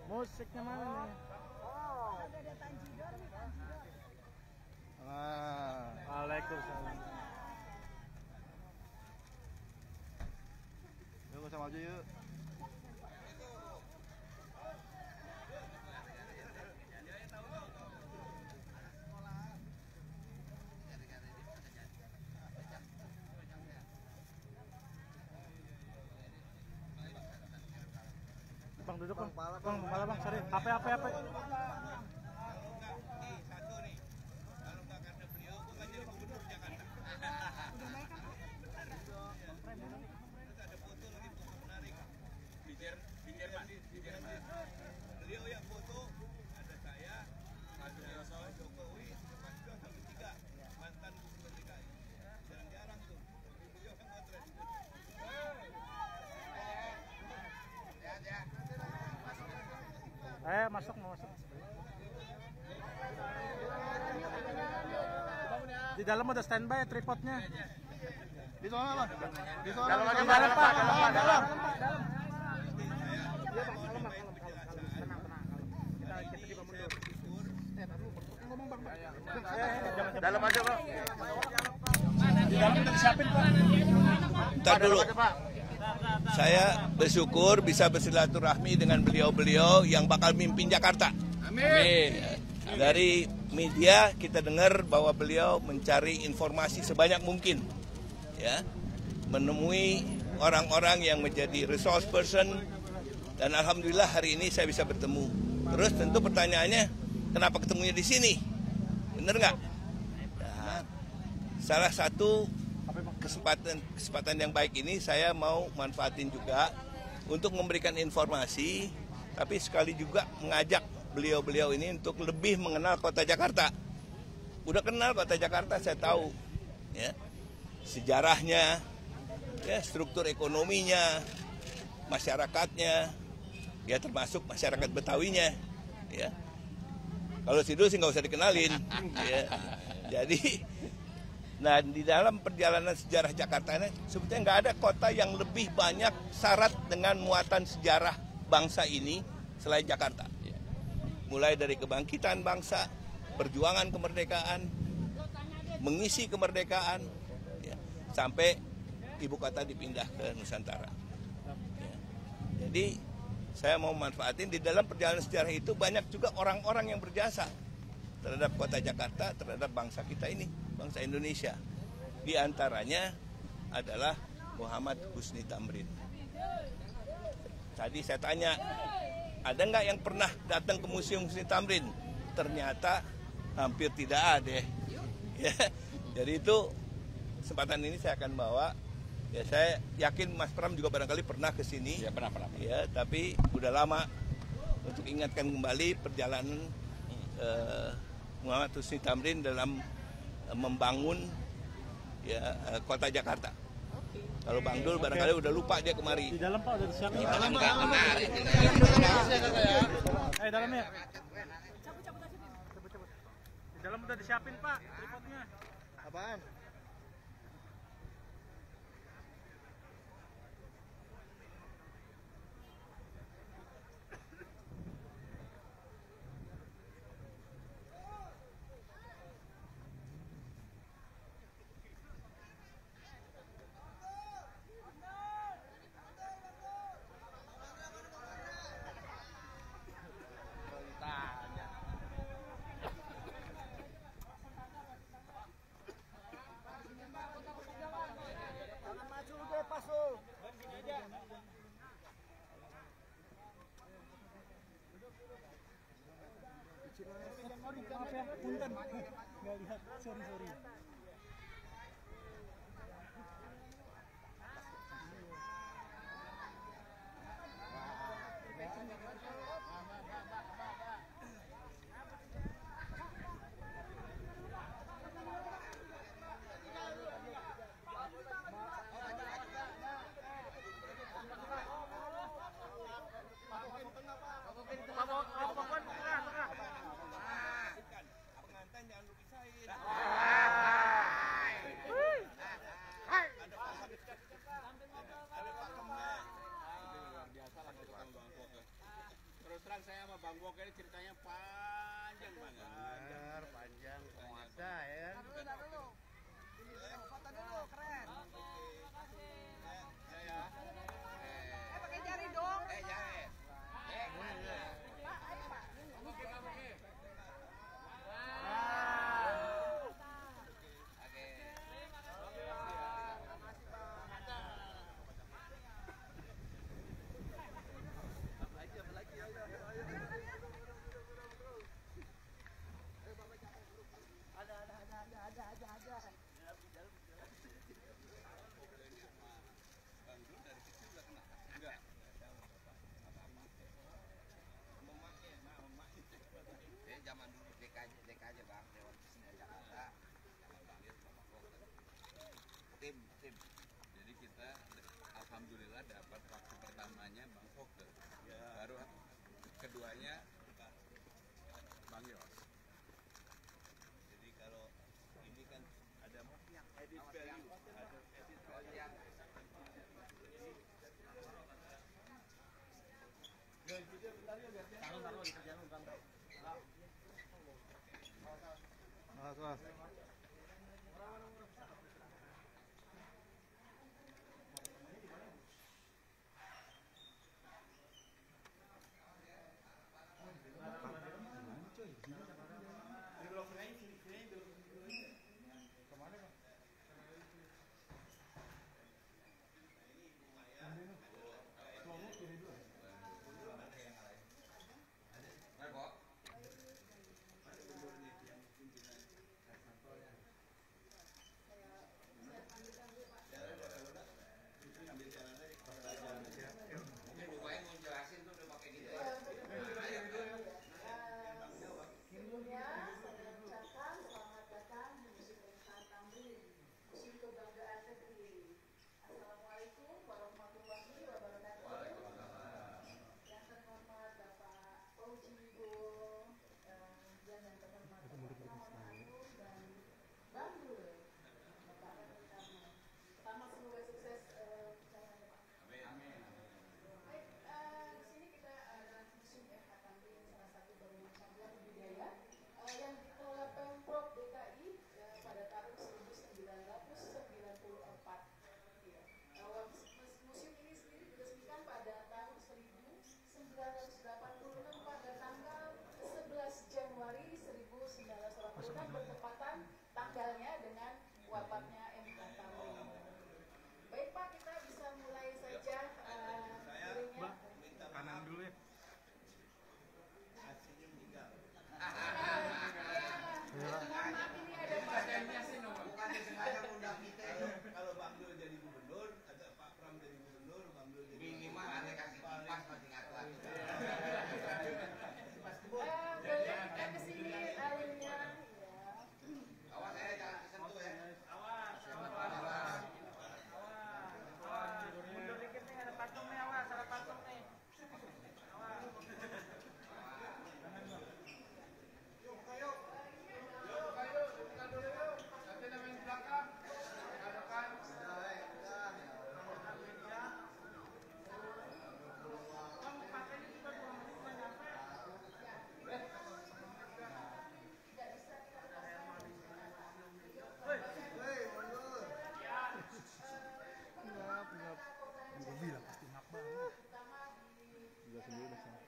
Musiknya mana nih? Waalaikumsalam. Yuk sama aja yuk. Bang duduk bang, kepala bang, sorry. HP. Satu nih, kalau nggak karena beliau, gue nggak jadi gubernur Jakarta. Ada foto lagi, foto menarik. Di Jerman. Beliau yang foto, ada saya, ada Pak Jokowi, Pak Jokowi sampai 3 mantan gubernur DKI. Jarang-jarang tuh, beliau yang motret. Masuk. Di dalam ada standby tripodnya. Di sana Bang. Di sana. Dalam aja Pak, dalam. Kita juga mundur. Ngomong Bang. Dalam aja Pak. Di dalam udah disiapin Pak. Ntar dulu. Saya bersyukur bisa bersilaturahmi dengan beliau-beliau yang bakal mimpin Jakarta. Amin. Dari media kita dengar bahwa beliau mencari informasi sebanyak mungkin, ya, menemui orang-orang yang menjadi resource person, dan alhamdulillah hari ini saya bisa bertemu. Terus tentu pertanyaannya, kenapa ketemunya di sini? Bener nggak? Nah, salah satu kesempatan yang baik ini saya mau manfaatin juga untuk memberikan informasi, tapi sekali juga mengajak beliau-beliau ini untuk lebih mengenal kota Jakarta. Udah kenal kota Jakarta, saya tahu, ya, sejarahnya, ya, struktur ekonominya, masyarakatnya, ya termasuk masyarakat Betawinya, ya. Kalau Sidul sih nggak usah dikenalin, ya. Jadi, nah di dalam perjalanan sejarah Jakarta ini sebetulnya nggak ada kota yang lebih banyak syarat dengan muatan sejarah bangsa ini selain Jakarta. Mulai dari kebangkitan bangsa, perjuangan kemerdekaan, mengisi kemerdekaan, ya, sampai ibu kota dipindah ke Nusantara. Ya. Jadi saya mau manfaatin di dalam perjalanan sejarah itu banyak juga orang-orang yang berjasa terhadap kota Jakarta, terhadap bangsa kita ini, bangsa Indonesia. Di antaranya adalah Muhammad Husni Tamrin. Tadi saya tanya, ada nggak yang pernah datang ke Museum Husni Tamrin? Ternyata hampir tidak ada. Ya, jadi itu kesempatan ini saya akan bawa. Ya, saya yakin Mas Pram juga barangkali pernah ke sini. Ya, pernah. Ya, tapi udah lama untuk ingatkan kembali perjalanan Muhammad Husni Tamrin dalam membangun, ya, kota Jakarta. Kalau Bang Dul barangkali udah lupa dia kemari. Di dalam Pak udah disiapin. Di dalam kemari. Dalamnya. Cabut. Di dalam udah disiapin Pak tripodnya. Apaan? Maaf ya, punten. Nggak lihat, sorry. Bahkan saya sama Bang Boke ini ceritanya panjang banget. Bener, panjang, penguasa ya. Taruh dulu. Foto dulu, keren. Saya. Pakai jari dong. Jare. Pak, ayo Pak. Ada. Bang Dul dari kecil udah kena? Enggak. Saya zaman dulu DK aja Bang, Dewan Kesenian Jakarta. Panggil Bapak Boke. Tim. Jadi kita alhamdulillah dapat waktu pertamanya Bang Foke. Baru keduanya Bang Yos. Jadi kalau ini kan ada edit value, ada edit value. Taruh di kerjaan lu, Bang. Awas. Ini rupanya mau jelasin tuh udah pakai gitu. Sebelumnya saya ucapkan selamat datang di Museum Insan Tamrin, Museum Kebanggaan Negeri. Assalamualaikum warahmatullahi wabarakatuh. Yang terhormat Bapak Oji Wibowo, dan yang terhormat Bapak Muhammad Agung dan Bang Dul, Bapak Rani. Pertama semoga sukses perjalanannya Pak. Amin. Baik, di sini kita ada Museum FH Tamrin, salah satu bangunan cagar budaya yang dikelola Pemprov DKI pada tahun 1994. Ya. Museum ini sendiri diresmikan pada tahun 1986 pada tanggal 11 Januari 1986 bertepatan tanggalnya dengan wafatnya MH Tamrin. Baik Pak, kita bisa mulai saja hearingnya. Kanan dulu ya. Hasilnya meninggal. Mohon maaf ini ada Pak. Bukan disengaja undang kita itu. Kalau Bang Dul jadi gubernur, atau Pak Pram jadi gubernur, Bang Dul jadi Minimal ada kasih kipas masih ngatur lagi. Boleh ke sini hearingnya. Ya. Awas saya jangan kesentuh ya. Mundur dikit nih, ada patung nih, awas, ada patung nih. Gue bilang pasti enak banget. Juga sendiri udah sama.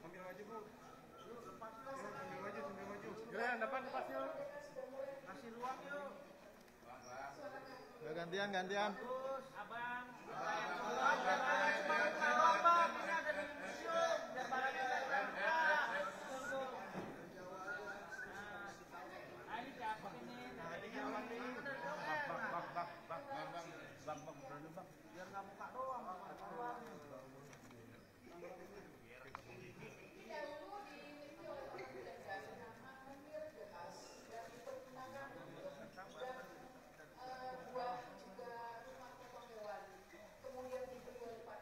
Ambil baju Bu. Ambil baju. Giliran depan lepasnya. Kasih ruang yuk. Gantian. Abang. Ini ada di museum. Biar barangnya nggak berangkat. Tunggu. Nah, ini cakep ini. Bang, berani bang. Biar nggak muka doang, keluar. Dahulu dimiliki oleh orang Belanda bernama Menir Gemas dan dipergunakan untuk buah juga rumah potong hewan. Kemudian dibeli oleh Pak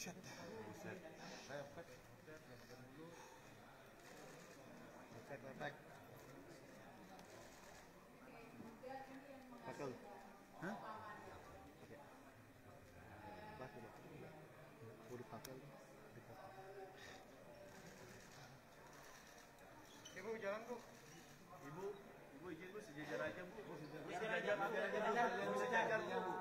Ibu jalan Bu. Ibu izin Bu sejajar aja Bu. Sejajar Bu. Sejajar Bu.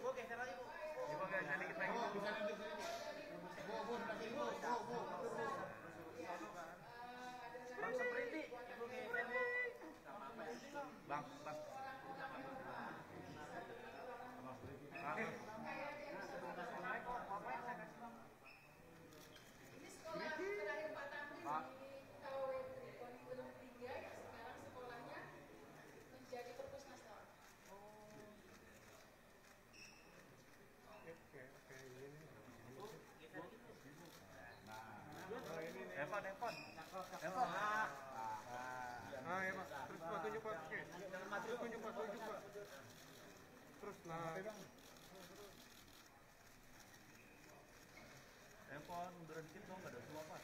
Bu geser lagi Bu. Ibu geser dikit lagi. Bang seperti Ibu geser Bu. Bang. Evan. Ya Pak. Terus Pak tunjuk Pak. Terus tunjuk Pak. Terus nah. Evan, munduran dikit dong, nggak ada semua Pak.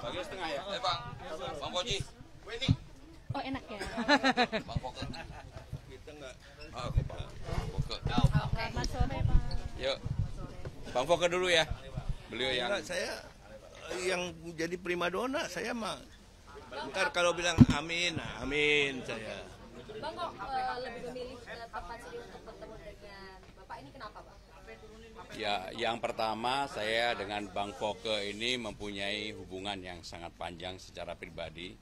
Bagi setengah ya. Bang Koji. Oh enak ya. Bang Foke. Kita nggak. Oh, Bang Foke. Selamat sore Pak. Yuk. Bang Foke dulu ya. Beliau yang Enggak, saya yang jadi primadona, saya mah. Ntar kalau bilang amin, nah, amin saya. Bang kok lebih memilih tempat sini untuk bertemu dengan Bapak ini kenapa Bang? ya, yang pertama saya dengan Bang Foke ini mempunyai hubungan yang sangat panjang secara pribadi.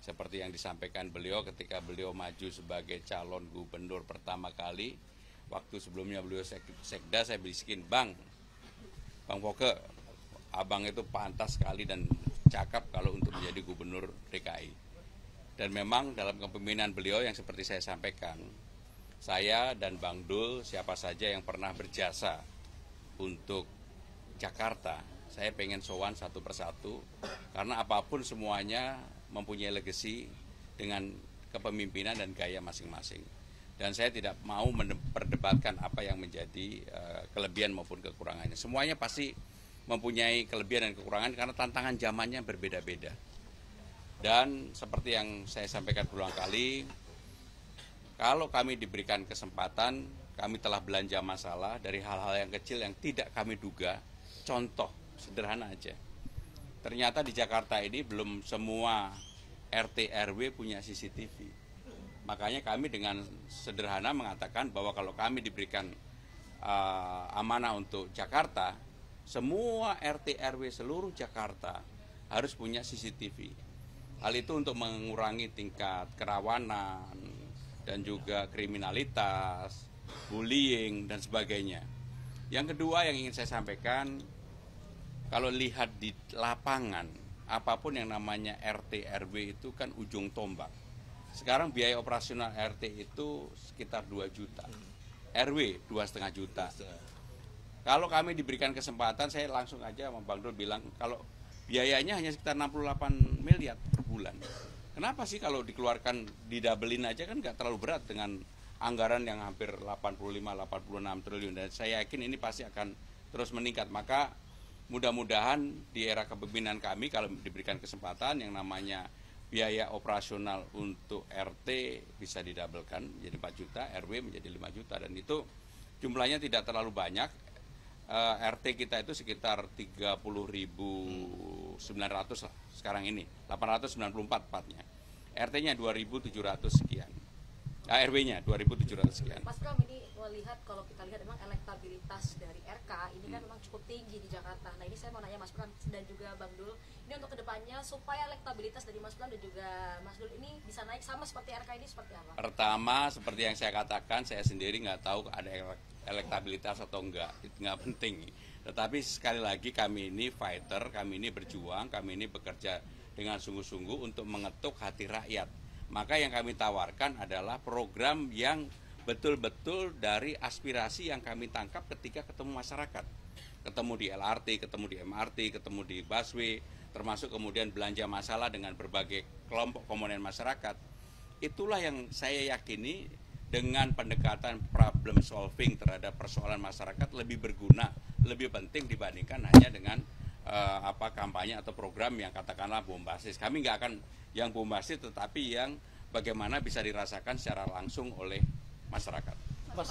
Seperti yang disampaikan beliau ketika beliau maju sebagai calon gubernur pertama kali. Waktu sebelumnya beliau sekda, saya bisikin, Bang Foke, abang itu pantas sekali dan cakap kalau untuk menjadi gubernur DKI. Dan memang dalam kepemimpinan beliau yang seperti saya sampaikan, saya dan Bang Dul, siapa saja yang pernah berjasa untuk Jakarta, saya pengen sowan satu persatu, karena apapun semuanya mempunyai legacy dengan kepemimpinan dan gaya masing-masing. Dan saya tidak mau memperdebatkan apa yang menjadi kelebihan maupun kekurangannya. Semuanya pasti mempunyai kelebihan dan kekurangan karena tantangan zamannya berbeda-beda. Dan seperti yang saya sampaikan berulang kali, kalau kami diberikan kesempatan, kami telah belanja masalah dari hal-hal yang kecil yang tidak kami duga. Contoh sederhana aja. Ternyata di Jakarta ini belum semua RT RW punya CCTV. Makanya kami dengan sederhana mengatakan bahwa kalau kami diberikan amanah untuk Jakarta, semua RT RW seluruh Jakarta harus punya CCTV. Hal itu untuk mengurangi tingkat kerawanan dan juga kriminalitas, bullying dan sebagainya. Yang kedua yang ingin saya sampaikan, kalau lihat di lapangan, apapun yang namanya RT RW itu kan ujung tombak. Sekarang biaya operasional RT itu sekitar 2 juta, RW 2,5 juta. Kalau kami diberikan kesempatan, saya langsung aja sama Bang Dul bilang, kalau biayanya hanya sekitar 68 miliar per bulan. Kenapa sih kalau dikeluarkan, didabelin aja kan nggak terlalu berat dengan anggaran yang hampir 85-86 triliun. Dan saya yakin ini pasti akan terus meningkat. Maka mudah-mudahan di era kepemimpinan kami kalau diberikan kesempatan yang namanya biaya operasional untuk RT bisa didabelkan menjadi 4 juta, RW menjadi 5 juta. Dan itu jumlahnya tidak terlalu banyak. RT kita itu sekitar 30.900 lah sekarang ini, 894 tepatnya. RT-nya 2.700 sekian. RW-nya 2.700 sekian. Mas Bram, ini melihat kalau kita lihat memang elektabilitas dari RK ini kan memang cukup tinggi di Jakarta. Nah ini saya mau nanya Mas Bram dan juga Bang Dul, ini untuk kedepannya supaya elektabilitas dari Mas Bram dan juga Mas Dul ini bisa naik sama seperti RK ini seperti apa? Pertama, seperti yang saya katakan, saya sendiri nggak tahu ada elektabilitas atau enggak, itu nggak penting. Tetapi sekali lagi kami ini fighter, kami ini berjuang, kami ini bekerja dengan sungguh-sungguh untuk mengetuk hati rakyat. Maka yang kami tawarkan adalah program yang betul-betul dari aspirasi yang kami tangkap ketika ketemu masyarakat. Ketemu di LRT, ketemu di MRT, ketemu di busway, termasuk kemudian belanja masalah dengan berbagai kelompok komponen masyarakat. Itulah yang saya yakini dengan pendekatan problem solving terhadap persoalan masyarakat lebih berguna, lebih penting dibandingkan hanya dengan kampanye atau program yang katakanlah bombastis. Kami nggak akan yang bombastis, tetapi yang bagaimana bisa dirasakan secara langsung oleh masyarakat. Mas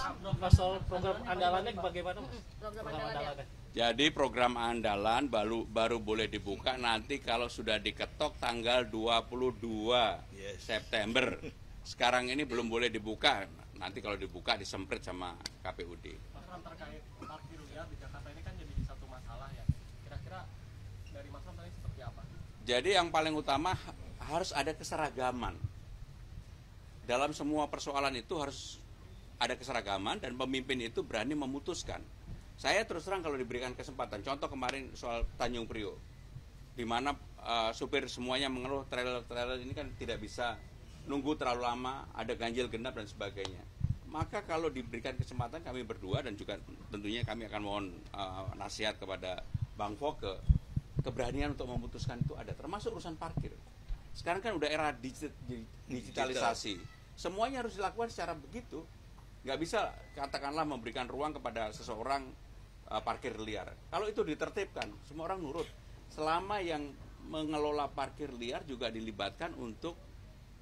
soal program andalannya bagaimana, Mas? Program andalannya. Jadi program andalan baru boleh dibuka nanti kalau sudah diketok tanggal 22 September. Sekarang ini belum boleh dibuka. Nanti kalau dibuka disemprit sama KPUD. Mas Ram, terkait parkir liar di Jakarta ini kan jadi satu masalah ya. Kira-kira dari Mas Ram tadi seperti apa? Jadi yang paling utama harus ada keseragaman. Dalam semua persoalan itu harus ada keseragaman dan pemimpin itu berani memutuskan. Saya terus terang kalau diberikan kesempatan, contoh kemarin soal Tanjung Priok, di mana supir semuanya mengeluh trailer ini kan tidak bisa nunggu terlalu lama, ada ganjil genap dan sebagainya. Maka kalau diberikan kesempatan kami berdua dan juga tentunya kami akan mohon nasihat kepada Bang Foke, keberanian untuk memutuskan itu ada, termasuk urusan parkir. Sekarang kan udah era digitalisasi, semuanya harus dilakukan secara begitu. Nggak bisa katakanlah memberikan ruang kepada seseorang parkir liar. Kalau itu ditertibkan, semua orang nurut. Selama yang mengelola parkir liar juga dilibatkan untuk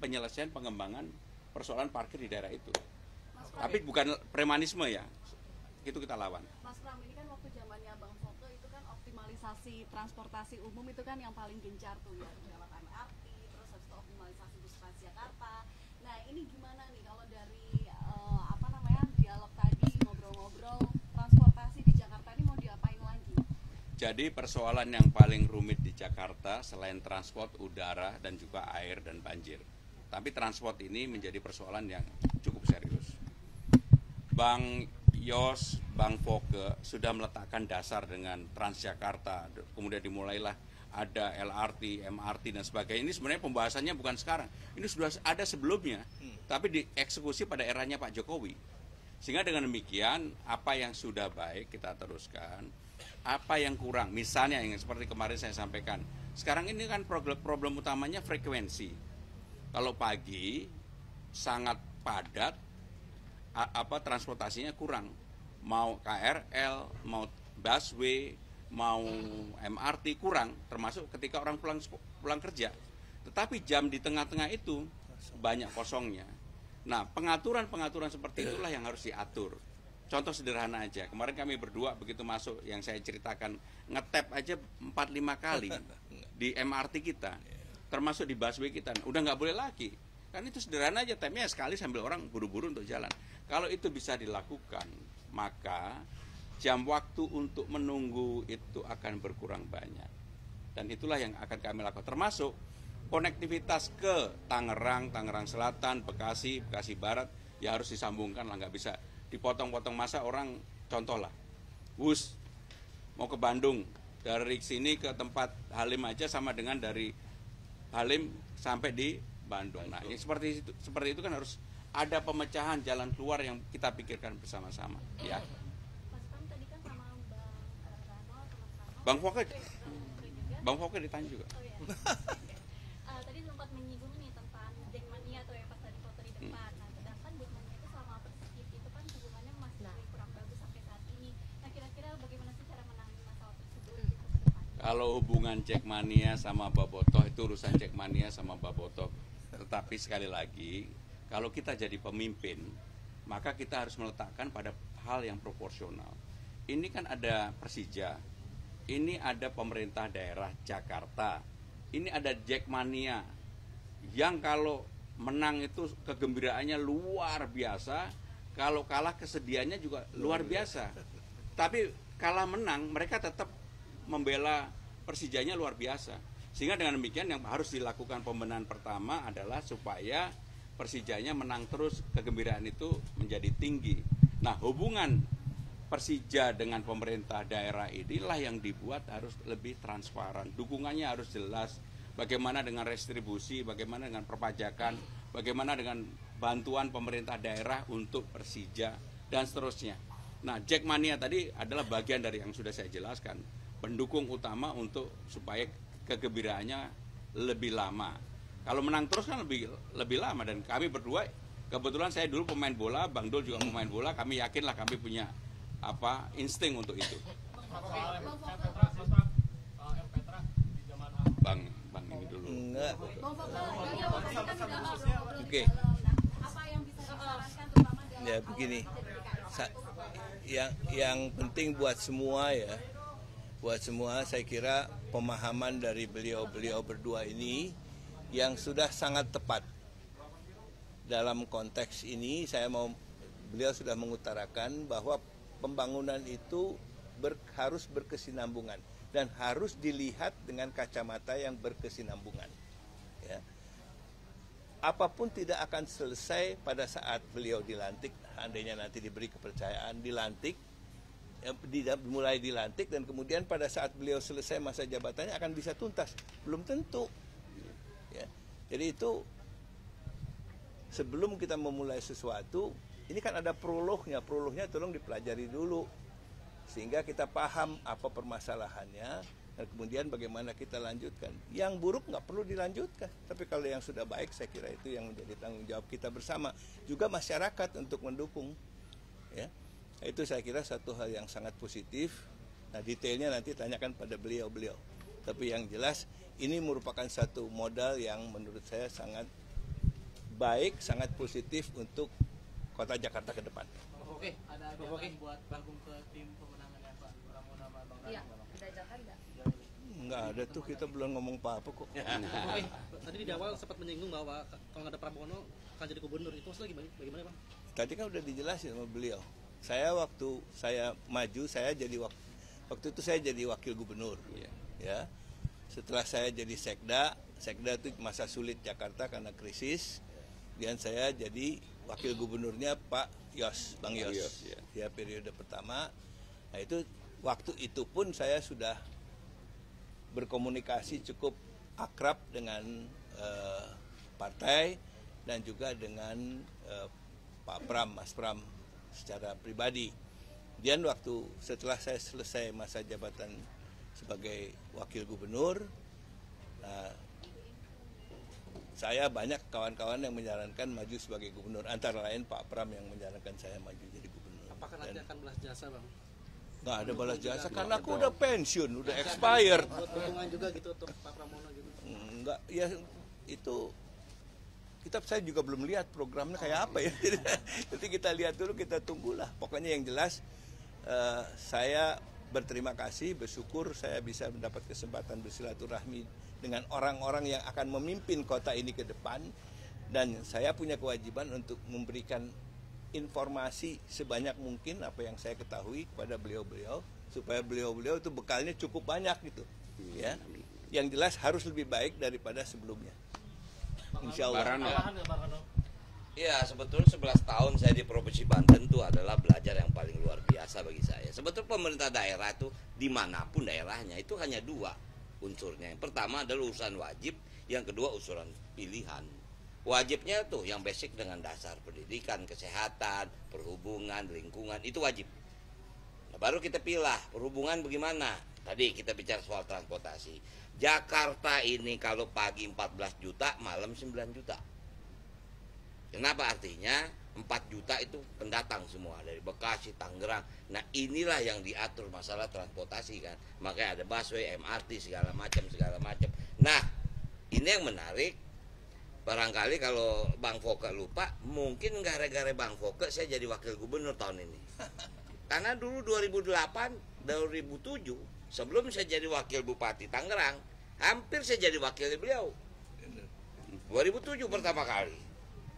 penyelesaian pengembangan persoalan parkir di daerah itu. Tapi bukan premanisme ya, itu kita lawan. Mas Pram, ini kan waktu zamannya Bang Foke itu kan optimalisasi transportasi umum itu kan yang paling gencar tuh ya, lewat MRT, terus habis itu optimalisasi bus Transjakarta. Nah ini gimana nih kalau dari dialog tadi, ngobrol-ngobrol, transportasi di Jakarta ini mau diapain lagi? Jadi persoalan yang paling rumit di Jakarta selain transport, udara, dan juga air dan banjir. Tapi transport ini menjadi persoalan yang cukup serius. Bang Yos, Bang Foke sudah meletakkan dasar dengan Transjakarta, kemudian dimulailah ada LRT, MRT, dan sebagainya. Ini sebenarnya pembahasannya bukan sekarang, ini sudah ada sebelumnya, tapi dieksekusi pada eranya Pak Jokowi. Sehingga dengan demikian, apa yang sudah baik kita teruskan, apa yang kurang, misalnya yang seperti kemarin saya sampaikan, sekarang ini kan problem utamanya frekuensi. Kalau pagi sangat padat, transportasinya kurang, mau KRL, mau busway, mau MRT kurang, termasuk ketika orang pulang kerja. Tetapi jam di tengah-tengah itu banyak kosongnya. Nah, pengaturan seperti itulah yang harus diatur. Contoh sederhana aja, kemarin kami berdua begitu masuk yang saya ceritakan, ngetap aja 4-5 kali di MRT kita, termasuk di busway kita, udah nggak boleh lagi. Kan itu sederhana aja, tapnya sekali sambil orang buru-buru untuk jalan. Kalau itu bisa dilakukan, maka jam waktu untuk menunggu itu akan berkurang banyak. Dan itulah yang akan kami lakukan, termasuk konektivitas ke Tangerang, Tangerang Selatan, Bekasi, Bekasi Barat, ya harus disambungkan lah, nggak bisa dipotong-potong. Masa orang, contoh lah, bus mau ke Bandung, dari sini ke tempat Halim aja sama dengan dari Halim sampai di Bandung. Nah, ya seperti itu kan harus ada pemecahan jalan keluar yang kita pikirkan bersama-sama. Ya. Mas Pram tadi kan sama Bang Foke ditanya juga. Oh, iya. Tadi sempat menyinggung nih tentang Jackmania atau yang pas tadi foto di depan. Nah, sedangkan Jackmania itu sama Persib itu kan hubungannya masih kurang bagus sampai saat ini. Nah, kira-kira bagaimana sih cara menangani masalah tersebut gitu ke depan? Kalau hubungan Jackmania sama Bobotoh itu urusan Jackmania sama Bobotoh. Tetapi sekali lagi, kalau kita jadi pemimpin, maka kita harus meletakkan pada hal yang proporsional. Ini kan ada Persija, ini ada pemerintah daerah Jakarta, ini ada Jackmania yang kalau menang itu kegembiraannya luar biasa, kalau kalah kesedihannya juga luar biasa. Tapi kalah menang mereka tetap membela Persijanya luar biasa. Sehingga dengan demikian yang harus dilakukan pembenahan pertama adalah supaya Persijanya menang terus, kegembiraan itu menjadi tinggi. Nah, hubungan Persija dengan pemerintah daerah inilah yang dibuat harus lebih transparan. Dukungannya harus jelas. Bagaimana dengan restribusi, bagaimana dengan perpajakan, bagaimana dengan bantuan pemerintah daerah untuk Persija dan seterusnya. Nah, Jackmania tadi adalah bagian dari yang sudah saya jelaskan, pendukung utama untuk supaya kegembiraannya lebih lama. Kalau menang terus kan lebih lama, dan kami berdua, kebetulan saya dulu pemain bola, Bang Dul juga pemain bola, kami yakinlah kami punya insting untuk itu. Bang ini dulu. Enggak. Bang Foke, ini awal tadi kan sudah ngobrol Oke. di dalam. Nah, apa yang bisa disarankan terutama dalam Ya begini, yang penting buat semua ya, saya kira pemahaman dari beliau berdua ini yang sudah sangat tepat dalam konteks ini. Beliau sudah mengutarakan bahwa pembangunan itu harus berkesinambungan dan harus dilihat dengan kacamata yang berkesinambungan. Ya. Apapun tidak akan selesai pada saat beliau dilantik, andainya nanti diberi kepercayaan, mulai dilantik, dan kemudian pada saat beliau selesai masa jabatannya akan bisa tuntas. Belum tentu. Ya. Jadi itu sebelum kita memulai sesuatu, ini kan ada prolognya tolong dipelajari dulu. Sehingga kita paham apa permasalahannya, dan kemudian bagaimana kita lanjutkan. Yang buruk nggak perlu dilanjutkan, tapi kalau yang sudah baik, saya kira itu yang menjadi tanggung jawab kita bersama, juga masyarakat untuk mendukung. Ya, itu saya kira satu hal yang sangat positif. Nah, detailnya nanti tanyakan pada beliau. Tapi yang jelas ini merupakan satu modal yang menurut saya sangat baik, sangat positif untuk Kota Jakarta ke depan. Oke, ada ajakan buat gabung ke tim pemenangan ya Pak? Ramona sama Bang Rani. Iya, ada ajakan nggak? Enggak ada tuh, kita belum ngomong apa-apa kok. Oke, tadi di awal sempat menyinggung bahwa kalau nggak ada Pramono akan jadi gubernur. Itu maksudnya bagaimana Bang? Tadi kan udah dijelasin sama beliau. Waktu saya maju, waktu itu saya jadi wakil gubernur. Ya. Setelah saya jadi sekda itu masa sulit Jakarta karena krisis. Dan saya jadi wakil gubernurnya Pak Bang Yos. Ya, periode pertama. Nah, waktu itu pun saya sudah berkomunikasi cukup akrab dengan partai dan juga dengan Mas Pram secara pribadi. Dan setelah saya selesai masa jabatan sebagai wakil gubernur, saya banyak kawan-kawan yang menyarankan maju sebagai gubernur, antara lain Pak Pram yang menyarankan saya maju jadi gubernur. Apakah nanti akan balas jasa Bang? Nggak ada balas jasa karena aku udah pensiun, udah expired. Dukungan juga gitu untuk Pak Pramono gitu? Enggak, ya itu saya juga belum lihat programnya kayak apa ya. Nanti kita lihat dulu, kita tunggulah. Pokoknya yang jelas saya berterima kasih, bersyukur saya bisa mendapat kesempatan bersilaturahmi dengan orang-orang yang akan memimpin kota ini ke depan, dan saya punya kewajiban untuk memberikan informasi sebanyak mungkin apa yang saya ketahui kepada beliau-beliau, supaya beliau-beliau itu bekalnya cukup banyak gitu. Ya. Yang jelas harus lebih baik daripada sebelumnya. Insya Allah. Ya, sebetulnya 11 tahun saya di Provinsi Banten itu adalah belajar yang paling luar biasa bagi saya. Sebetulnya pemerintah daerah itu dimanapun daerahnya itu hanya dua unsurnya. Yang pertama adalah urusan wajib, yang kedua urusan pilihan. Wajibnya tuh yang basic dengan dasar pendidikan, kesehatan, perhubungan, lingkungan, itu wajib. Nah, baru kita pilih perhubungan bagaimana. Tadi kita bicara soal transportasi. Jakarta ini kalau pagi 14 juta, malam 9 juta. Kenapa? Artinya 4 juta itu pendatang semua dari Bekasi, Tangerang. Nah, inilah yang diatur masalah transportasi kan. Makanya ada busway, MRT segala macam. Nah, ini yang menarik. Barangkali kalau Bang Foke lupa, mungkin gara-gara Bang Foke saya jadi wakil gubernur tahun ini. Karena dulu 2008, 2007, sebelum saya jadi wakil Bupati Tangerang, hampir saya jadi wakil beliau. 2007 pertama kali.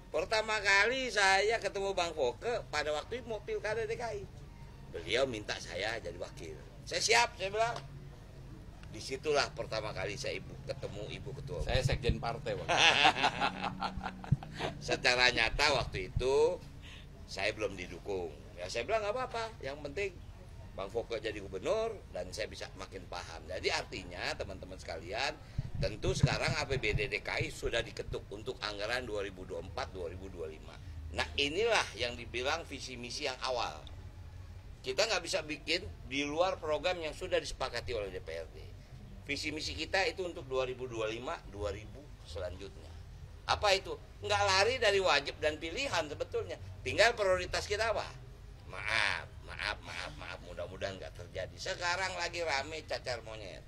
Pertama kali saya ketemu Bang Foke pada waktu mau pilkada DKI. Beliau minta saya jadi wakil. Saya siap, saya bilang. Disitulah pertama kali saya ketemu Ibu Ketua. Saya sekjen partai, Bang. Secara nyata waktu itu saya belum didukung. Ya saya bilang nggak apa-apa. Yang penting Bang Foke jadi gubernur dan saya bisa makin paham. Jadi artinya teman-teman sekalian, Tentu sekarang APBD DKI sudah diketuk untuk anggaran 2024-2025. Nah inilah yang dibilang visi misi yang awal. Kita nggak bisa bikin di luar program yang sudah disepakati oleh DPRD. Visi misi kita itu untuk 2025-2000 selanjutnya. Apa itu? Nggak lari dari wajib dan pilihan sebetulnya. Tinggal prioritas kita apa? Maaf. Mudah-mudahan nggak terjadi. Sekarang lagi rame cacar monyet.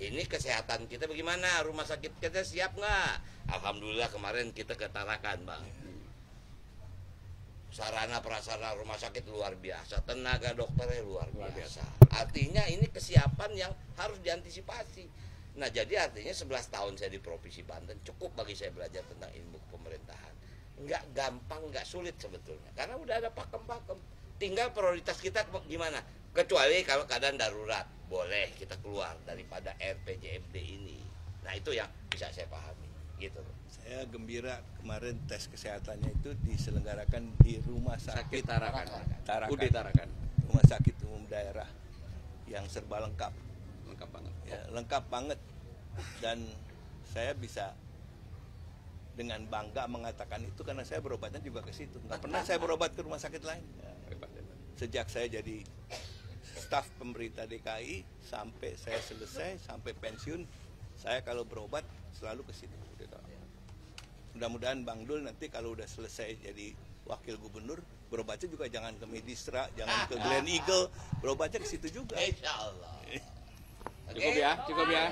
Ini kesehatan kita bagaimana? Rumah sakit kita siap nggak? Alhamdulillah kemarin kita ketarakan, Bang. Sarana prasarana rumah sakit luar biasa, tenaga dokternya luar biasa. Artinya ini kesiapan yang harus diantisipasi. Nah jadi artinya 11 tahun saya di Provinsi Banten cukup bagi saya belajar tentang ilmu pemerintahan. Nggak gampang, nggak sulit sebetulnya. Karena udah ada pakem-pakem. Tinggal prioritas kita gimana? Kecuali kalau keadaan darurat, boleh kita keluar daripada RPJMD ini. Nah itu yang bisa saya pahami. Gitu. Saya gembira kemarin tes kesehatannya itu diselenggarakan di Rumah Sakit Tarakan. Tarakan. UD Tarakan. Rumah Sakit Umum Daerah yang serba lengkap. Lengkap banget. Ya, lengkap banget. Dan saya bisa dengan bangga mengatakan itu karena saya berobatnya juga ke situ. Nggak pernah saya berobat ke rumah sakit lain. Ya, sejak saya jadi staf pemerintah DKI sampai saya selesai, sampai pensiun, saya kalau berobat selalu ke situ. Mudah-mudahan Bang Dul nanti kalau udah selesai jadi wakil gubernur, berobatnya juga jangan ke Medistra, jangan ke Glen Eagle, berobatnya ke situ juga. Insya Allah. Cukup ya. Cukup ya.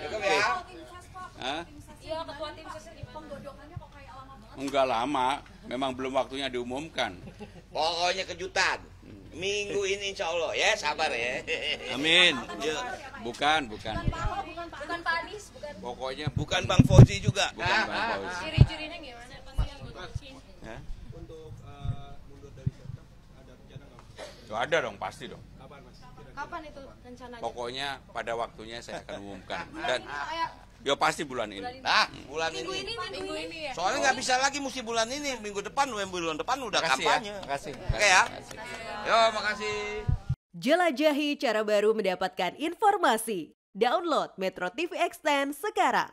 Tim ses, Pak. Hah? Tim ses Iya, gimana ketua nih, tim Pak? ses gimana? Penggodokannya kok kayak lama banget? Enggak lama, memang belum waktunya diumumkan. Pokoknya kejutan. Minggu ini insya Allah ya, sabar ya. Amin. Ya. Bukan. Bukan Pak Ahok, bukan Pak Bukan Pak Anies, bukan. Pokoknya Bukan Bang Fauzi juga. bukan Bang Fauzi. Ciri-cirinya gimana? Hah? Untuk mundur dari sektor ada rencana nggak? Ada dong, pasti dong. Kapan Mas? Kapan itu rencananya? Pokoknya pada waktunya saya akan umumkan. Bulan Dan ini kayak ya pasti bulan ini. Nah, bulan minggu ini. minggu ini ya. Soalnya nggak bisa lagi mesti bulan ini, minggu depan udah Makasih kampanye. ya. Makasih. Oke ya. Yo, makasih. Jelajahi cara baru mendapatkan informasi. Download Metro TV Extend sekarang.